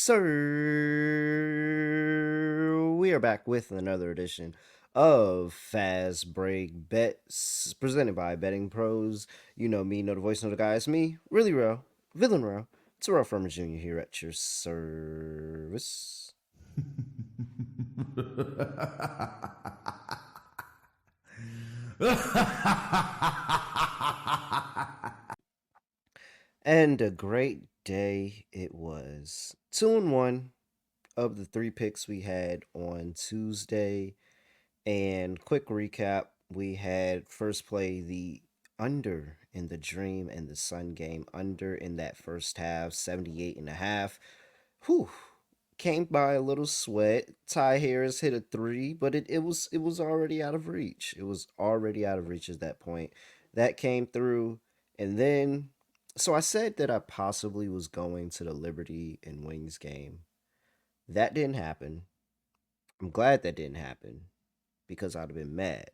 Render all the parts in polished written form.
sir. We are back with another edition of Fast Break Bets presented by Betting Pros. You know me, know the voice, know the guy. It's me, really real, villain real. Terrell Furman Jr. here at your service. And a great day it was. 2-1 of the three picks we had on Tuesday. And quick recap, we had first play the under in the Dream and the Sun game, under in that first half, 78 and a half. Whew. Came by a little sweat. Ty Harris hit a three, but it was already out of reach. It was already out of reach at that point. That came through, and then so I said that I possibly was going to the Liberty and Wings game. That didn't happen. I'm glad that didn't happen because I'd have been mad.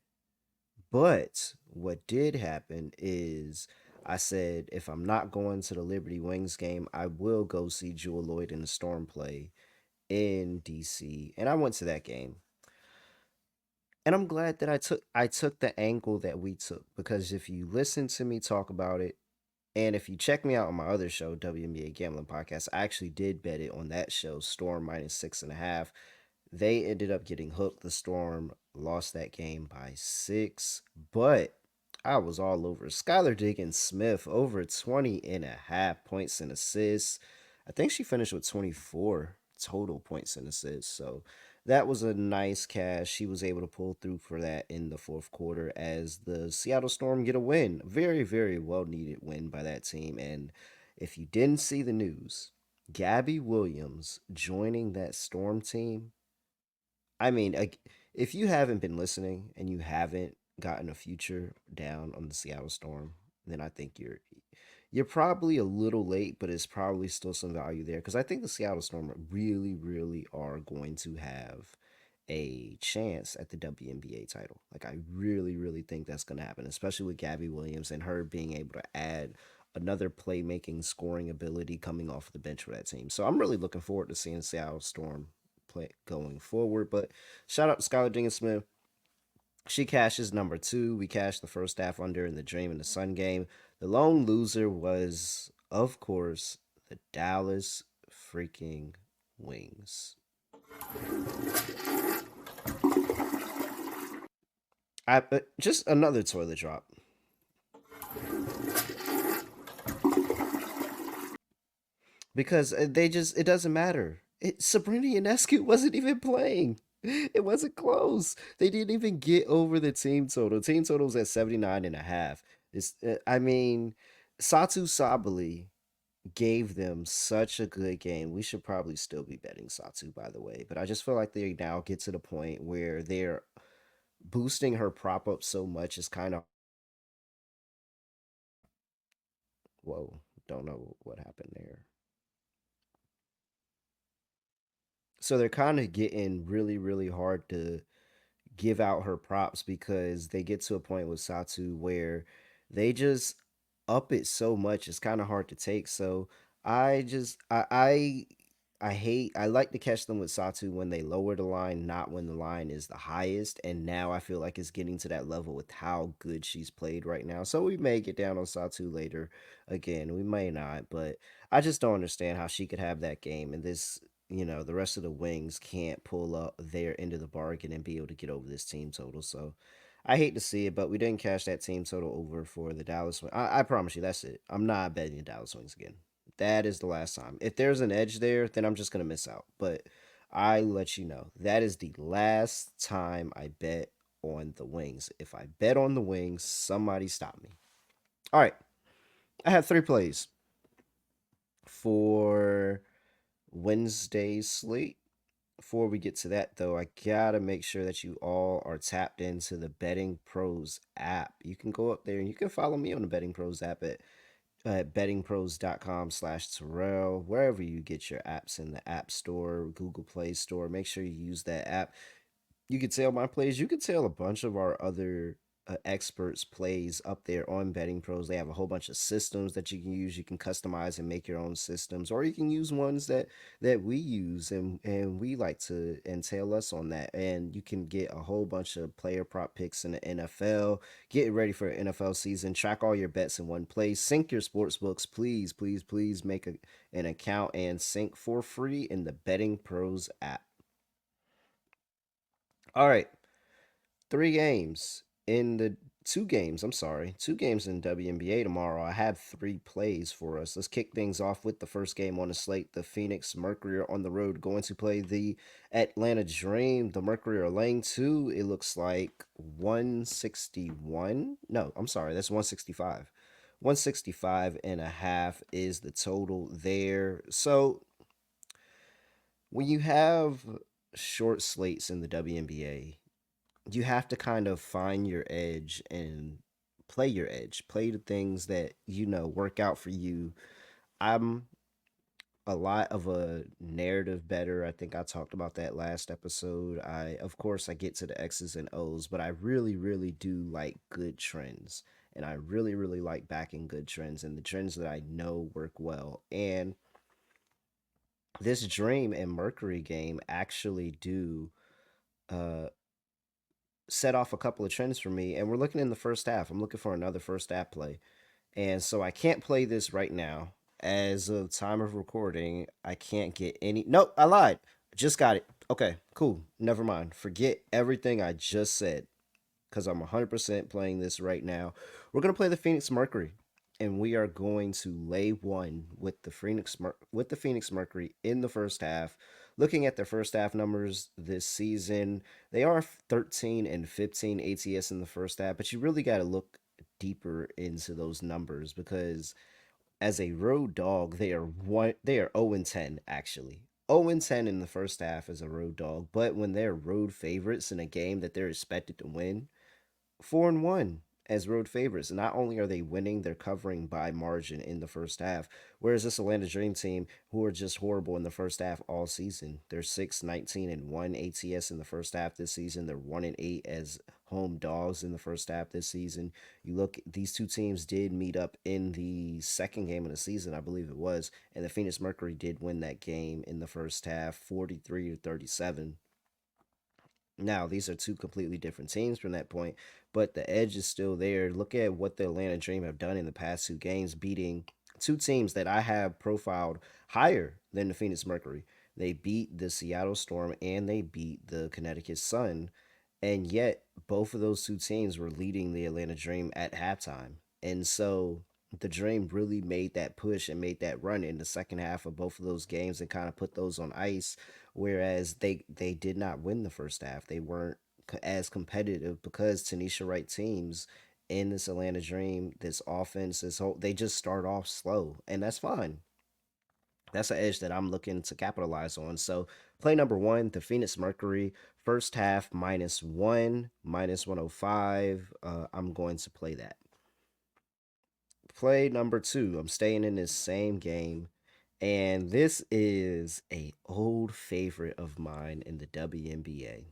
But what did happen is I said if I'm not going to the Liberty Wings game, I will go see Jewel Lloyd and the Storm play in DC. And I went to that game. And I'm glad that I took the angle that we took because if you listen to me talk about it, and if you check me out on my other show, WNBA Gambling Podcast, I actually did bet it on that show, Storm minus 6.5. They ended up getting hooked. The Storm lost that game by 6, but I was all over Skylar Diggins Smith over 20.5 points and assists. I think she finished with 24 total points and assists. So that was a nice cash. She was able to pull through for that in the fourth quarter as the Seattle Storm get a win. Very, very well needed win by that team. And if you didn't see the news, Gabby Williams joining that Storm team. I mean, like, if you haven't been listening and you haven't gotten a future down on the Seattle Storm, then I think you're probably a little late, but it's probably still some value there because I think the Seattle Storm really, really are going to have a chance at the WNBA title. Like, I really, really think that's going to happen, especially with Gabby Williams and her being able to add another playmaking, scoring ability coming off the bench for that team. So I'm really looking forward to seeing Seattle Storm play going forward. But shout out to Skylar Diggins Smith. She cashes number two. We cashed the first half under in the Dream and the Sun game. The lone loser was, of course, the Dallas freaking Wings. Just another toilet drop because it doesn't matter. Sabrina Ionescu wasn't even playing. It wasn't close. They didn't even get over the team total. Team total was at 79 and a half. I mean, Satu Sabali gave them such a good game. We should probably still be betting Satu, by the way. But I just feel like they now get to the point where they're boosting her prop up so much. It's kind of, whoa, don't know what happened there. So they're kind of getting really, really hard to give out her props because they get to a point with Satu where they just up it so much it's kind of hard to take. So I just I hate I like to catch them with Satu when they lower the line, not when the line is the highest. And now I feel like it's getting to that level with how good she's played right now. So we may get down on Satu later again. We may not, but I just don't understand how she could have that game and this the rest of the wings can't pull up their end of the bargain and be able to get over this team total. So I hate to see it, but we didn't cash that team total over for the Dallas Wings. I promise you, that's it. I'm not betting the Dallas Wings again. That is the last time. If there's an edge there, then I'm just gonna miss out. But I let you know that is the last time I bet on the Wings. If I bet on the Wings, somebody stop me. All right, I have three plays for Wednesday's slate. Before we get to that, though, I gotta make sure that you all are tapped into the Betting Pros app. You can go up there and you can follow me on the Betting Pros app at bettingpros.com/Terrell, wherever you get your apps in the App Store, Google Play Store. Make sure you use that app. You can tell my plays. You can tell a bunch of our other experts plays up there on Betting Pros. They have a whole bunch of systems that you can use. You can customize and make your own systems, or you can use ones that we use, and we like to entail us on that. And you can get a whole bunch of player prop picks in the NFL. Get ready for an NFL season. Track all your bets in one place. Sync your sports books. Please, please, please make an account and sync for free in the Betting Pros app. All right, three games in the two games. I'm sorry, two games in WNBA tomorrow. I have three plays for us. Let's kick things off with the first game on the slate. The Phoenix Mercury are on the road going to play the Atlanta Dream. The Mercury are laying two. It looks like 161. No, I'm sorry, that's 165. 165 and a half is the total there. So when you have short slates in the WNBA, you have to kind of find your edge and play your edge. Play the things that work out for you. I'm a lot of a narrative better. I think I talked about that last episode. I of course I get to the X's and O's, but I really really do like good trends. And I really really like backing good trends and the trends that I know work well. And this Dream and Mercury game actually do uh set off a couple of trends for me, and we're looking in the first half. I'm looking for another first half play, and so I can't play this right now. As of time of recording, I can't get any. Nope, I lied. Just got it. Okay, cool. Never mind. Forget everything I just said because I'm 100% playing this right now. We're gonna play the Phoenix Mercury, and we are going to lay one with the Phoenix Mercury in the first half. Looking at their first half numbers this season, they are 13 and 15 ATS in the first half, but you really got to look deeper into those numbers because as a road dog, they are 0 and 10 actually. 0 and 10 in the first half as a road dog, but when they're road favorites in a game that they're expected to win, 4-1 as road favorites. Not only are they winning, they're covering by margin in the first half. Whereas this Atlanta Dream team, who are just horrible in the first half all season, they're 6-19-1 ATS in the first half this season. They're 1-8 as home dogs in the first half this season. You look, these two teams did meet up in the second game of the season, I believe it was, and the Phoenix Mercury did win that game in the first half, 43-37. Now, these are two completely different teams from that point, but the edge is still there. Look at what the Atlanta Dream have done in the past two games, beating two teams that I have profiled higher than the Phoenix Mercury. They beat the Seattle Storm and they beat the Connecticut Sun, and yet both of those two teams were leading the Atlanta Dream at halftime. And so the Dream really made that push and made that run in the second half of both of those games and kind of put those on ice, whereas they did not win the first half. They weren't as competitive because Tanisha Wright teams in this Atlanta Dream, this offense, this whole they just start off slow, and that's fine. That's an edge that I'm looking to capitalize on. So play number one, the Phoenix Mercury, first half -1, -105. I'm going to play that. Play number two, I'm staying in this same game. And this is a old favorite of mine in the WNBA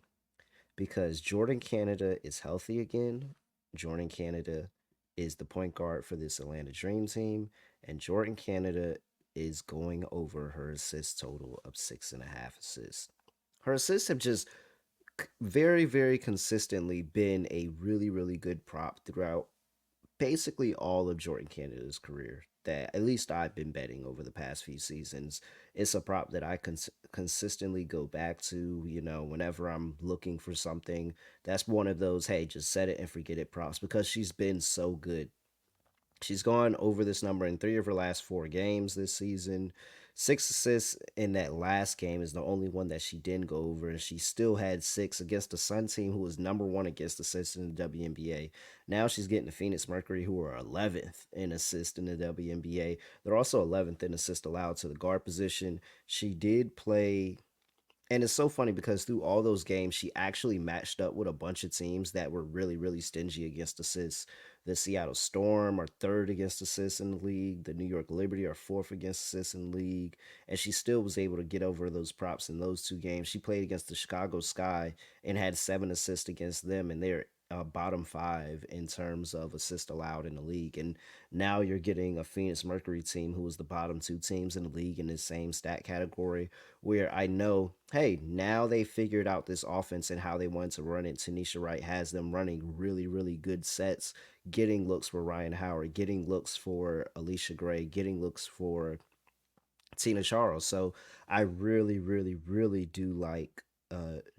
because Jordan Canada is healthy again. Jordan Canada is the point guard for this Atlanta Dream team, and Jordan Canada is going over her assist total of 6.5 assists. Her assists have just very, very consistently been a really, really good prop throughout basically all of Jordan Canada's career that at least I've been betting over the past few seasons. It's a prop that I consistently go back to, whenever I'm looking for something. That's one of those, hey, just set it and forget it props because she's been so good. She's gone over this number in three of her last four games this season. 6 assists in that last game is the only one that she didn't go over, and she still had six against the Sun team, who was number one against assists in the WNBA. Now she's getting the Phoenix Mercury, who are 11th in assists in the WNBA. They're also 11th in assists allowed to the guard position. She did play, and it's so funny because through all those games, she actually matched up with a bunch of teams that were really, really stingy against assists. The Seattle Storm are third against assists in the league. The New York Liberty are fourth against assists in the league. And she still was able to get over those props in those two games. She played against the Chicago Sky and had 7 assists against them, and they're bottom five in terms of assists allowed in the league. And now you're getting a Phoenix Mercury team who was the bottom two teams in the league in the same stat category, where I know, hey, now they figured out this offense and how they wanted to run it. Tanisha Wright has them running really, really good sets, getting looks for Ryan Howard, getting looks for Alicia Gray, getting looks for Tina Charles. So I really, really, really do like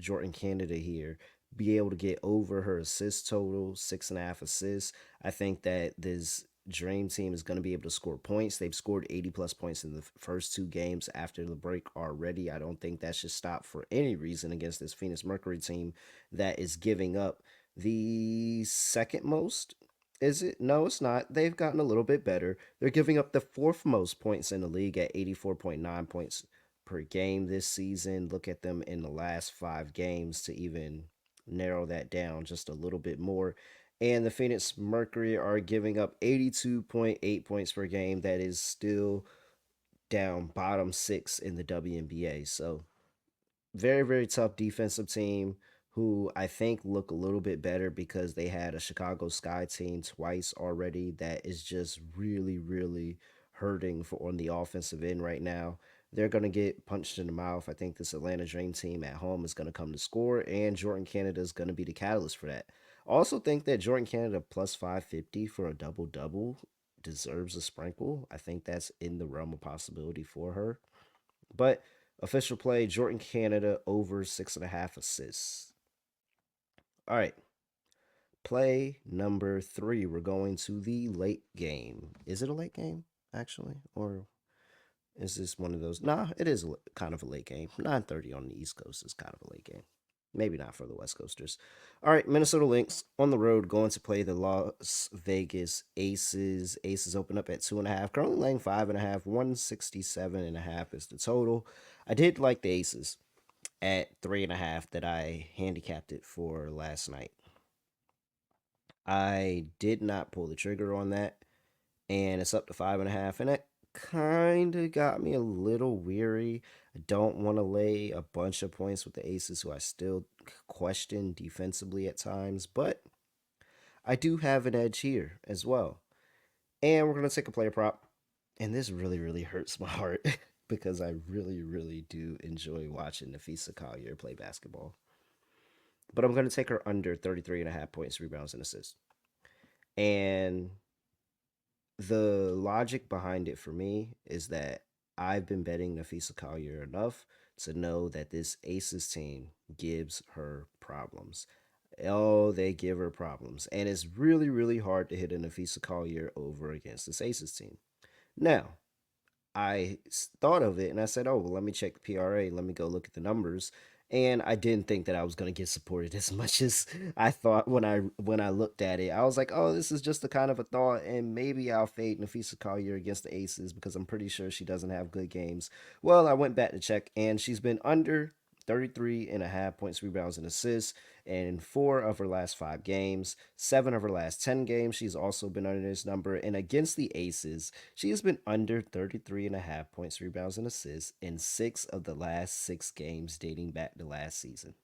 Jordan Canada here. Be able to get over her assist total, 6.5 assists. I think that this Dream Team is going to be able to score points. They've scored 80 plus points in the first two games after the break already. I don't think that should stop for any reason against this Phoenix Mercury team that is giving up the second most. Is it? No, it's not. They've gotten a little bit better. They're giving up the fourth most points in the league at 84.9 points per game this season. Look at them in the last 5 games to even narrow that down just a little bit more. And the Phoenix Mercury are giving up 82.8 points per game. That is still down bottom six in the WNBA. So very, very tough defensive team who I think look a little bit better because they had a Chicago Sky team twice already that is just really, really hurting for on the offensive end right now. They're going to get punched in the mouth. I think this Atlanta Dream team at home is going to come to score, and Jordan Canada is going to be the catalyst for that. I also think that Jordan Canada plus 550 for a double double deserves a sprinkle. I think that's in the realm of possibility for her. But official play Jordan Canada over 6.5 assists. All right. Play number three. We're going to the late game. Is it a late game, actually? Or is this one of those? Nah, it is kind of a late game. 9:30 on the East Coast is kind of a late game. Maybe not for the West Coasters. All right, Minnesota Lynx on the road going to play the Las Vegas Aces. Aces open up at 2.5. Currently laying 5.5. 167.5 is the total. I did like the Aces at 3.5 that I handicapped it for last night. I did not pull the trigger on that, and it's up to 5.5, and that kind of got me a little weary. I don't want to lay a bunch of points with the Aces, who I still question defensively at times, but I do have an edge here as well. And we're going to take a player prop, and this really, really hurts my heart because I really, really do enjoy watching Nafisa Collier play basketball. But I'm going to take her under 33.5 points, rebounds, and assists. And the logic behind it for me is that I've been betting Nafisa Collier enough to know that this Aces team gives her problems. Oh, they give her problems. And it's really, really hard to hit a Nafisa Collier over against this Aces team. Now, I thought of it and I said, oh, well, let me check the PRA. Let me go look at the numbers. And I didn't think that I was going to get supported as much as I thought when I looked at it. I was like, oh, this is just a kind of a thought, and maybe I'll fade Nafisa Collier against the Aces because I'm pretty sure she doesn't have good games. Well, I went back to check, and she's been under 33.5 points, rebounds, and assists in 4 of her last 5 games. 7 of her last 10 games, she's also been under this number. And against the Aces, she has been under 33.5 points, rebounds, and assists in 6 of the last 6 games dating back to last season.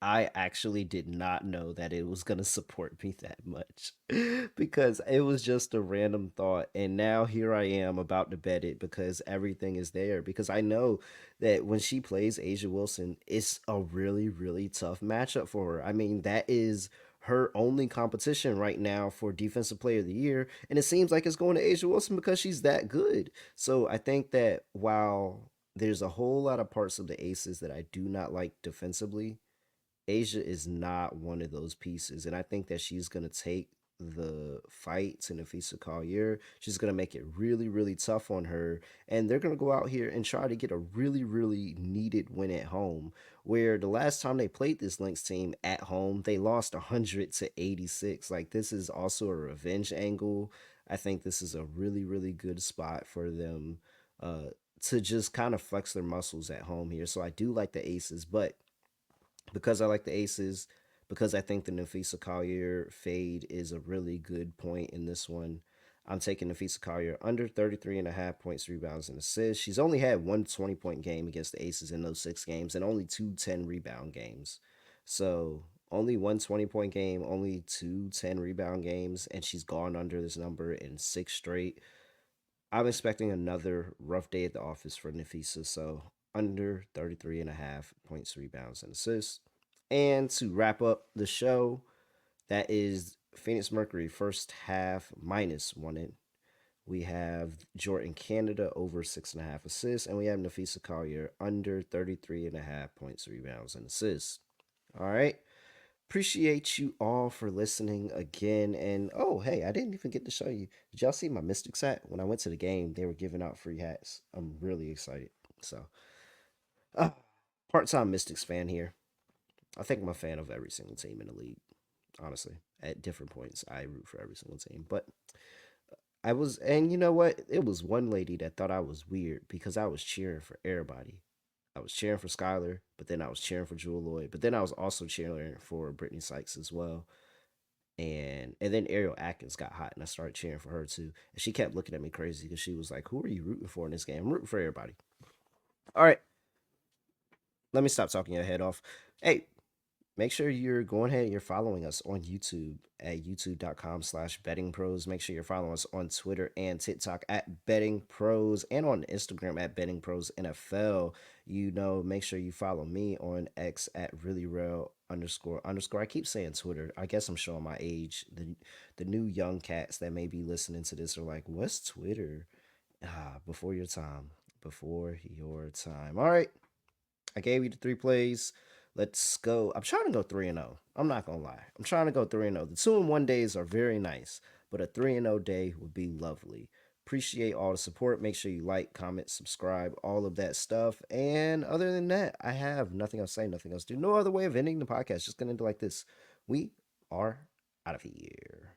I actually did not know that it was going to support me that much because it was just a random thought. And now here I am about to bet it because everything is there. Because I know that when she plays Asia Wilson, it's a really, really tough matchup for her. I mean, that is her only competition right now for Defensive Player of the Year. And it seems like it's going to Asia Wilson because she's that good. So I think that while there's a whole lot of parts of the Aces that I do not like defensively, Asia is not one of those pieces. And I think that she's going to take the fight to Nafisa Collier. She's going to make it really, really tough on her. And they're going to go out here and try to get a really, really needed win at home. Where the last time they played this Lynx team at home, they lost 100 to 86. Like, this is also a revenge angle. I think this is a really, really good spot for them to just kind of flex their muscles at home here. So I do like the Aces, but because I like the Aces, because I think the Nafisa Collier fade is a really good point in this one. I'm taking Nafisa Collier under 33.5 points, rebounds, and assists. She's only had one 20-point game against the Aces in those 6 games and only two 10 rebound games. So Only one 20-point game, only two 10 rebound games, and she's gone under this number in six straight. I'm expecting another rough day at the office for Nafisa, so under 33 and a half points, rebounds, and assists. And to wrap up the show, that is Phoenix Mercury first half -1 in. We have Jordan Canada over 6.5 assists, and we have Nafisa Collier under 33 and a half points, rebounds, and assists. All right. Appreciate you all for listening again. And oh, hey, I didn't even get to show you. Did y'all see my Mystics hat? When I went to the game, they were giving out free hats. I'm really excited. So, uh, part-time Mystics fan here. I think I'm a fan of every single team in the league. Honestly, at different points, I root for every single team. But I was, and you know what? It was one lady that thought I was weird because I was cheering for everybody. I was cheering for Skylar, but then I was cheering for Jewel Lloyd, but then I was also cheering for Brittany Sykes as well. And then Ariel Atkins got hot, and I started cheering for her too. And she kept looking at me crazy because she was like, "Who are you rooting for in this game?" I'm rooting for everybody. All right, let me stop talking your head off. Hey, make sure you're going ahead and you're following us on YouTube at youtube.com/bettingpros. Make sure you're following us on Twitter and TikTok at bettingpros and on Instagram at bettingpros NFL. You know, make sure you follow me on X at reallyreal__. I keep saying Twitter. I guess I'm showing my age. The new young cats that may be listening to this are like, what's Twitter? Before your time. Before your time. All right. I gave you the three plays. Let's go. I'm trying to go 3-0. I'm not going to lie. I'm trying to go 3-0. The 2-1 days are very nice, but a 3-0 day would be lovely. Appreciate all the support. Make sure you like, comment, subscribe, all of that stuff. And other than that, I have nothing else to say, nothing else to do. No other way of ending the podcast. Just going to end it like this. We are out of here.